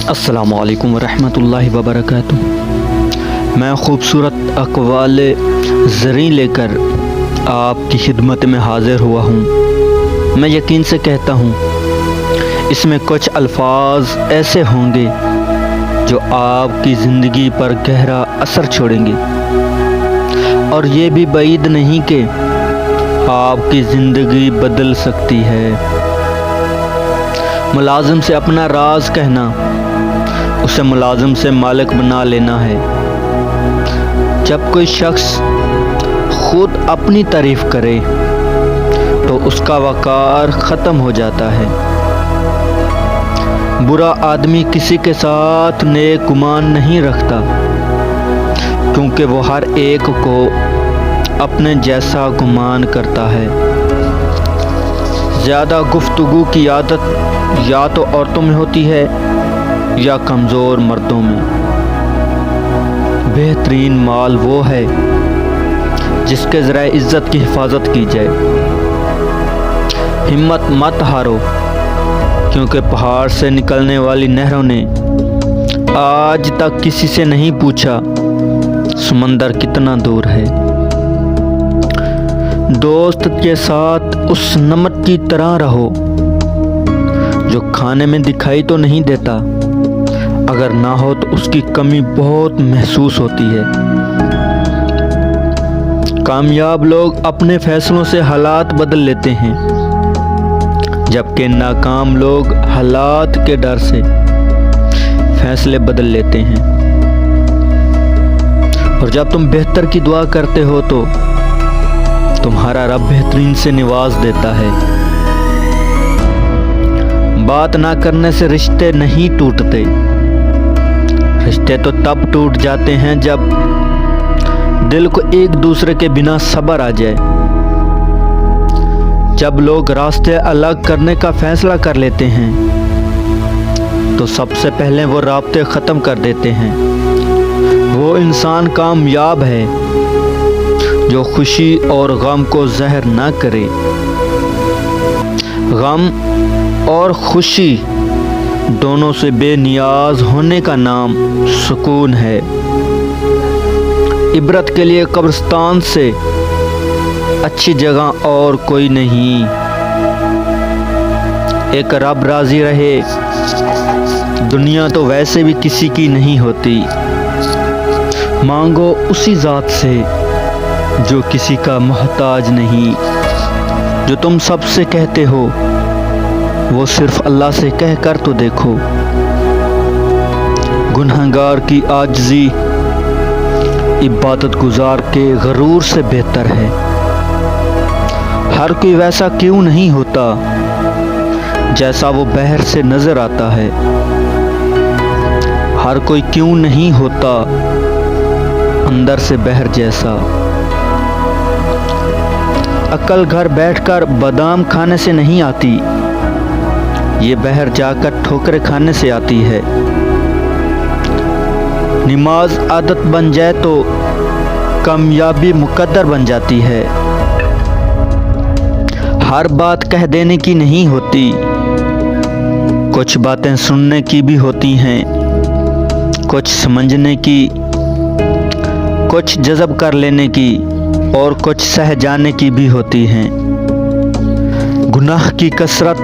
السلام علیکم ورحمۃ اللہ وبرکاتہ۔ میں خوبصورت اقوال زریں لے کر آپ کی خدمت میں حاضر ہوا ہوں۔ میں یقین سے کہتا ہوں اس میں کچھ الفاظ ایسے ہوں گے جو آپ کی زندگی پر گہرا اثر چھوڑیں گے، اور یہ بھی بعید نہیں کہ آپ کی زندگی بدل سکتی ہے۔ ملازم سے اپنا راز کہنا اسے ملازم سے مالک بنا لینا ہے۔ جب کوئی شخص خود اپنی تعریف کرے تو اس کا وقار ختم ہو جاتا ہے۔ برا آدمی کسی کے ساتھ نیک گمان نہیں رکھتا، کیونکہ وہ ہر ایک کو اپنے جیسا گمان کرتا ہے۔ زیادہ گفتگو کی عادت یا تو عورتوں میں ہوتی ہے یا کمزور مردوں میں۔ بہترین مال وہ ہے جس کے ذریعے عزت کی حفاظت کی جائے۔ ہمت مت ہارو، کیونکہ پہاڑ سے نکلنے والی نہروں نے آج تک کسی سے نہیں پوچھا سمندر کتنا دور ہے۔ دوست کے ساتھ اس نمک کی طرح رہو جو کھانے میں دکھائی تو نہیں دیتا، اگر نہ ہو تو اس کی کمی بہت محسوس ہوتی ہے۔ کامیاب لوگ اپنے فیصلوں سے حالات بدل لیتے ہیں، جبکہ ناکام لوگ حالات کے ڈر سے فیصلے بدل لیتے ہیں۔ اور جب تم بہتر کی دعا کرتے ہو تو تمہارا رب بہترین سے نواز دیتا ہے۔ بات نہ کرنے سے رشتے نہیں ٹوٹتے، رشتے تو تب ٹوٹ جاتے ہیں جب دل کو ایک دوسرے کے بنا صبر آ جائے۔ جب لوگ راستے الگ کرنے کا فیصلہ کر لیتے ہیں تو سب سے پہلے وہ رابطے ختم کر دیتے ہیں۔ وہ انسان کامیاب ہے جو خوشی اور غم کو ظاہر نہ کرے۔ غم اور خوشی دونوں سے بے نیاز ہونے کا نام سکون ہے۔ عبرت کے لیے قبرستان سے اچھی جگہ اور کوئی نہیں۔ ایک رب راضی رہے، دنیا تو ویسے بھی کسی کی نہیں ہوتی۔ مانگو اسی ذات سے جو کسی کا محتاج نہیں۔ جو تم سب سے کہتے ہو وہ صرف اللہ سے کہہ کر تو دیکھو۔ گنہگار کی عاجزی عبادت گزار کے غرور سے بہتر ہے۔ ہر کوئی ویسا کیوں نہیں ہوتا جیسا وہ باہر سے نظر آتا ہے۔ ہر کوئی کیوں نہیں ہوتا اندر سے باہر جیسا۔ عقل گھر بیٹھ کر بادام کھانے سے نہیں آتی، یہ باہر جا کر ٹھوکریں کھانے سے آتی ہے۔ نماز عادت بن جائے تو کامیابی مقدر بن جاتی ہے۔ ہر بات کہہ دینے کی نہیں ہوتی، کچھ باتیں سننے کی بھی ہوتی ہیں، کچھ سمجھنے کی، کچھ جذب کر لینے کی، اور کچھ سہ جانے کی بھی ہوتی ہیں۔ گناہ کی کثرت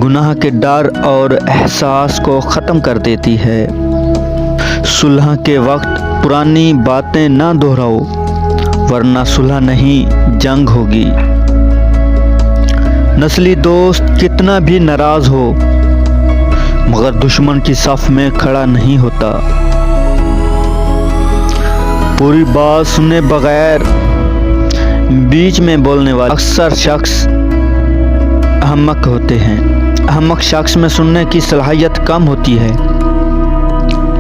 گناہ کے ڈر اور احساس کو ختم کر دیتی ہے۔ صلح کے وقت پرانی باتیں نہ دہراؤ، ورنہ صلح نہیں جنگ ہوگی۔ نسلی دوست کتنا بھی ناراض ہو مگر دشمن کی صف میں کھڑا نہیں ہوتا۔ پوری بات سنے بغیر بیچ میں بولنے والے اکثر شخص احمق ہوتے ہیں۔ احمق شخص میں سننے کی صلاحیت کم ہوتی ہے،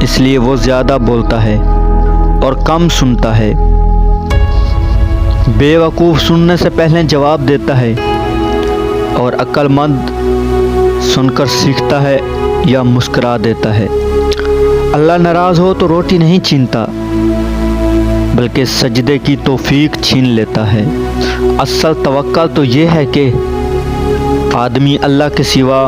اس لیے وہ زیادہ بولتا ہے اور کم سنتا ہے۔ بے وقوف سننے سے پہلے جواب دیتا ہے، اور عقل مند سن کر سیکھتا ہے یا مسکرا دیتا ہے۔ اللہ ناراض ہو تو روٹی نہیں چھینتا، بلکہ سجدے کی توفیق چھین لیتا ہے۔ اصل توکل تو یہ ہے کہ آدمی اللہ کے سوا